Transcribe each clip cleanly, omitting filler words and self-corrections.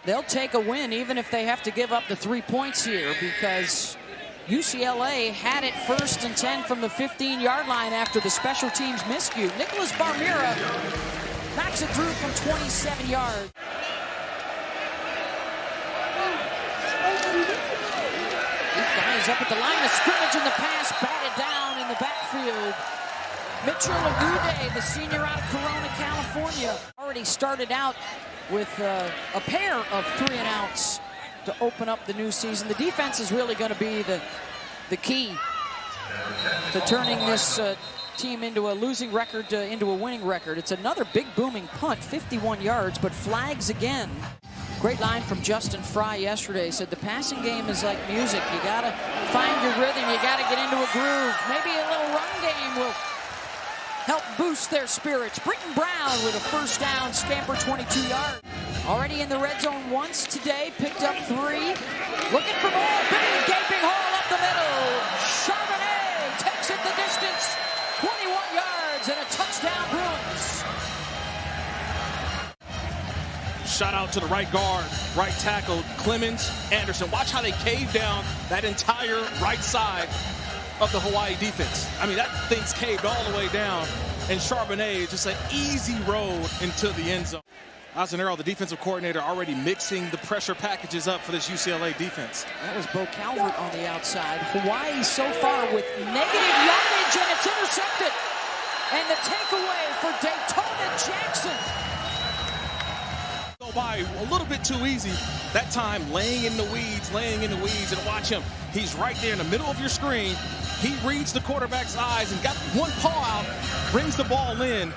they'll take a win even if they have to give up the 3 points here, because UCLA had it 1st and 10 from the 15-yard line after the special teams miscue. Nicholas Barmira knocks it through from 27 yards. Guys up at the line of scrimmage, in the pass batted down in the backfield. Mitchell Agude, the senior out of Corona, California, already started out with a pair of 3-and-outs to open up the new season. The defense is really going to be the key to turning this team into a losing record into a winning record. It's another big booming punt, 51 yards, but flags again. Great line from Justin Fry yesterday. Said the passing game is like music. You got to find your rhythm. You got to get into a groove. Maybe a little run game will help boost their spirits. Britton Brown with a 1st down, scamper 22 yards. Already in the red zone once today, picked up 3. Looking for more, big gaping hole up the middle. Charbonnet takes it the distance, 21 yards and a touchdown Bruins. Shot out to the right guard, right tackle, Clemens, Anderson. Watch how they cave down that entire right side of the Hawaii defense. I mean, that thing's caved all the way down, and Charbonnet, just an easy road into the end zone. Ozanero, the defensive coordinator, already mixing the pressure packages up for this UCLA defense. That was Bo Calvert on the outside. Hawaii so far with negative yardage, and it's intercepted. And the takeaway for Daytona Jackson. Go by a little bit too easy. That time laying in the weeds, and watch him. He's right there in the middle of your screen. He reads the quarterback's eyes and got one paw out, brings the ball in.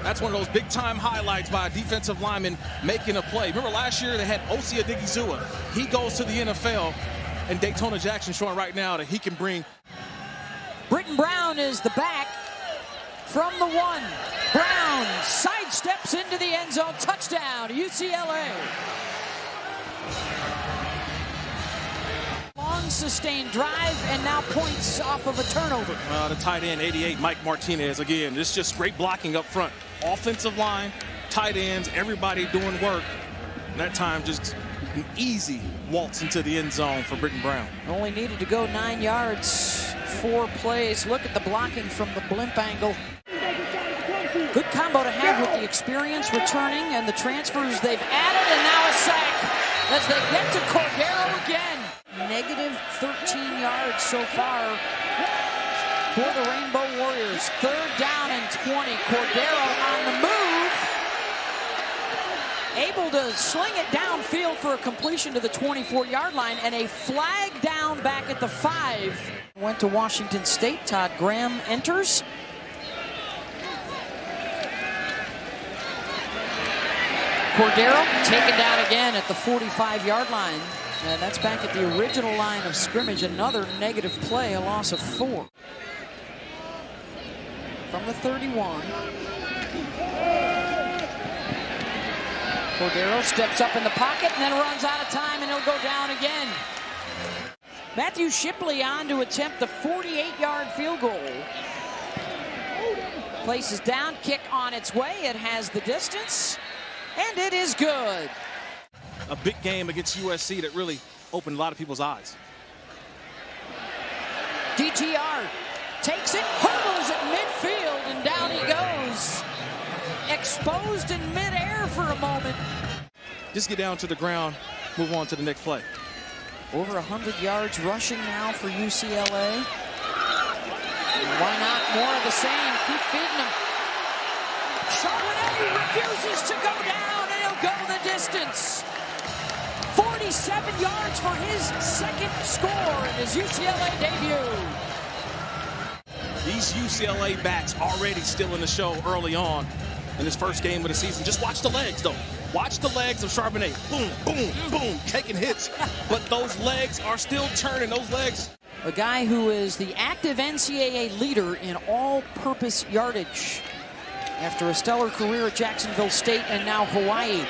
That's one of those big-time highlights by a defensive lineman making a play. Remember last year they had Osi Odigizua. He goes to the NFL, and Daytona Jackson showing right now that he can bring. Britton Brown is the back from the 1. Brown sidesteps into the end zone. Touchdown, UCLA. Long sustained drive, and now points off of a turnover. The tight end, 88, Mike Martinez. Again, this is just great blocking up front. Offensive line, tight ends, everybody doing work. And that time just an easy waltz into the end zone for Britton Brown. Only needed to go 9 yards, 4 plays. Look at the blocking from the blimp angle. Good combo to have with the experience returning and the transfers they've added, and now a sack as they get to Cordero again. Negative 13 yards so far for the Rainbow Warriors. 3rd down and 20. Cordero on the move. Able to sling it downfield for a completion to the 24-yard line, and a flag down back at the 5. Went to Washington State. Todd Graham enters. Cordero taken down again at the 45-yard line. And that's back at the original line of scrimmage. Another negative play, a loss of 4. From the 31. Cordero steps up in the pocket and then runs out of time, and he'll go down again. Matthew Shipley on to attempt the 48-yard field goal. Places down, kick on its way. It has the distance, and it is good. A big game against USC that really opened a lot of people's eyes. DTR takes it, hurdles at midfield, and down he goes. Exposed in midair for a moment. Just get down to the ground, move on to the next play. Over 100 yards rushing now for UCLA. Why not more of the same? Keep feeding them. Charbonnet refuses to go down, and he'll go the distance. 47 yards for his 2nd score in his UCLA debut. These UCLA backs already still in the show early on in this first game of the season. Just watch the legs, though. Watch the legs of Charbonnet. Boom, boom, boom, taking hits. But those legs are still turning. Those legs. A guy who is the active NCAA leader in all-purpose yardage after a stellar career at Jacksonville State and now Hawaii.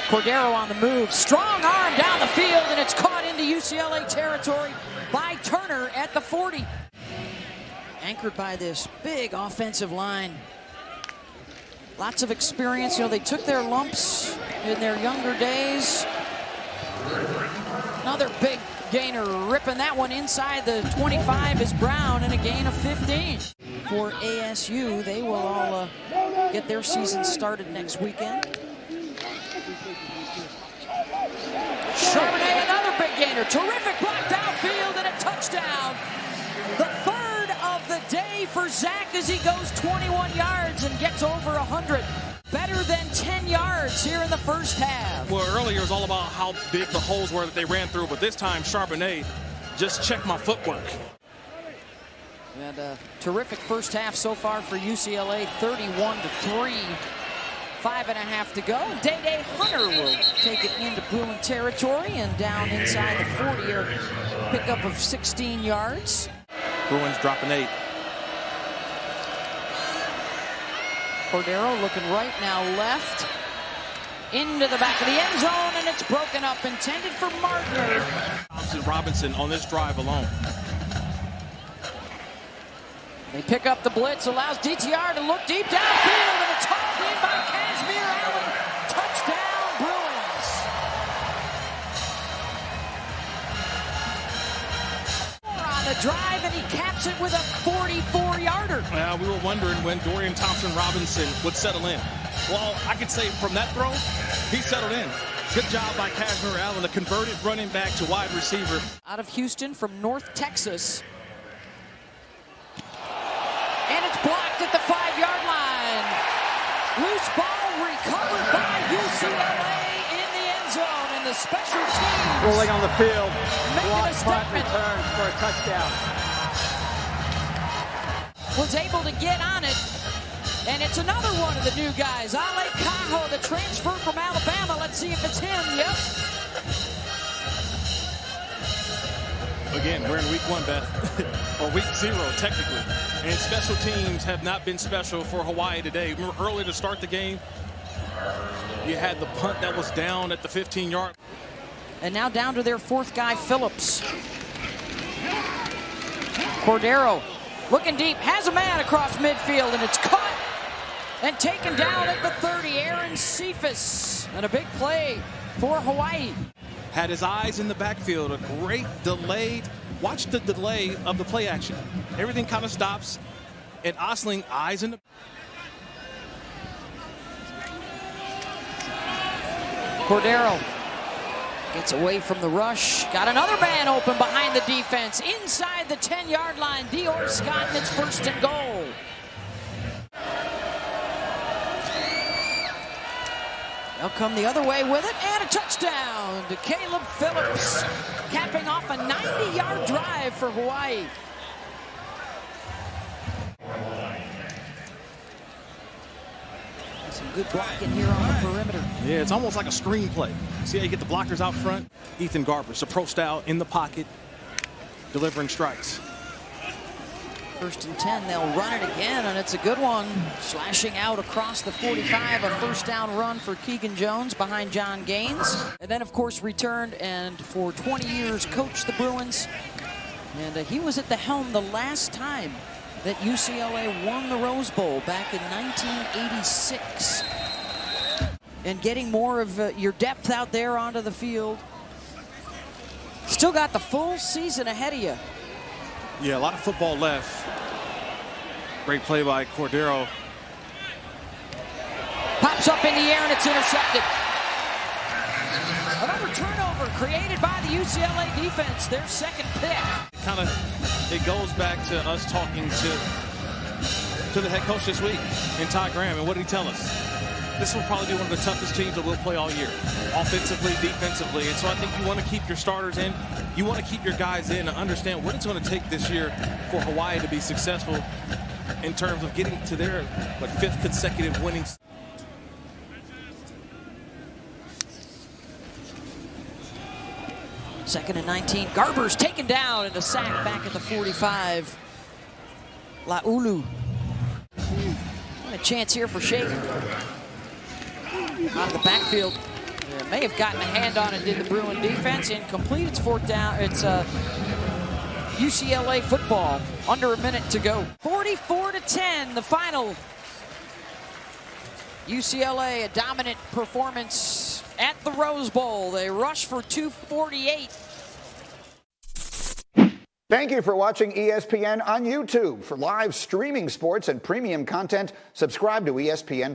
Cordero on the move. Strong arm down the field, and it's caught into UCLA territory by Turner at the 40. Anchored by this big offensive line. Lots of experience. You know, they took their lumps in their younger days. Another big gainer, ripping that one inside the 25 is Brown, and a gain of 15. For ASU, they will all get their season started next weekend. Charbonnet, another big gainer. Terrific block downfield and a touchdown. The third of the day for Zach as he goes 21 yards and gets over 100. Better than 10 yards here in the first half. Well, earlier it was all about how big the holes were that they ran through, but this time Charbonnet just checked my footwork. And a terrific first half so far for UCLA, 31-3. 5.5 to go. Day Hunter will take it into Bruin territory and down inside the 40, or pickup of 16 yards. Bruins dropping 8. Cordero looking right, now left. Into the back of the end zone, and it's broken up, intended for Martner. Thompson Robinson on this drive alone. They pick up the blitz, allows DTR to look deep downfield, and it's hauled in by Kazmir Allen. Touchdown, Bruins. On the drive, and he caps it with a 44-yarder. We were wondering when Dorian Thompson-Robinson would settle in. Well, I could say from that throw, he settled in. Good job by Kazmir Allen, the converted running back to wide receiver. Out of Houston from North Texas. And it's blocked at the 5-yard line. Loose ball recovered by UCLA in the end zone, and the special teams rolling on the field. making a punt statement. return for a touchdown. Was able to get on it, and it's another one of the new guys. Ale Cajo, the transfer from Alabama. Let's see if it's him. Yep. Again, we're in week 1, Beth, or week 0, technically. And special teams have not been special for Hawaii today. Remember earlier to start the game, you had the punt that was down at the 15-yard. And now down to their 4th guy, Phillips. Cordero looking deep, has a man across midfield, and it's caught and taken down at the 30. Aaron Cephas, and a big play for Hawaii. Had his eyes in the backfield, a great delayed. Watch the delay of the play action. Everything kind of stops, and Osling eyes in the. Cordero gets away from the rush. Got another man open behind the defense. Inside the 10-yard line, Dior Scott, and it's 1st and goal. They'll come the other way with it, and a touchdown to Caleb Phillips, capping off a 90-yard drive for Hawaii. Some good blocking here on the perimeter. Yeah, it's almost like a screenplay. See how you get the blockers out front? Ethan Garbers, a pro style in the pocket, delivering strikes. 1st and 10, they'll run it again, and it's a good one. Slashing out across the 45, a 1st down run for Keegan Jones behind John Gaines. And then, of course, returned and for 20 years coached the Bruins. And he was at the helm the last time that UCLA won the Rose Bowl back in 1986. And getting more of your depth out there onto the field. Still got the full season ahead of you. Yeah, a lot of football left. Great play by Cordero. Pops up in the air, and it's intercepted. Another turnover created by the UCLA defense, their 2nd pick. It goes back to us talking to the head coach this week, and Ty Graham, and what did he tell us? This will probably be one of the toughest teams that we'll play all year, offensively, defensively. And so I think you want to keep your starters in. You want to keep your guys in and understand what it's going to take this year for Hawaii to be successful in terms of getting to their 5th consecutive winning. 2nd and 19. Garber's taken down and a sack back at the 45. Laulu. And a chance here for Shea. Out of the backfield. Yeah, may have gotten a hand on it, did the Bruin defense. Incomplete. It's 4th down. It's UCLA football. Under a minute to go. 44-10, the final. UCLA, a dominant performance at the Rose Bowl. They rush for 248 Thank you for watching ESPN on YouTube. For live streaming sports and premium content, subscribe to ESPN+.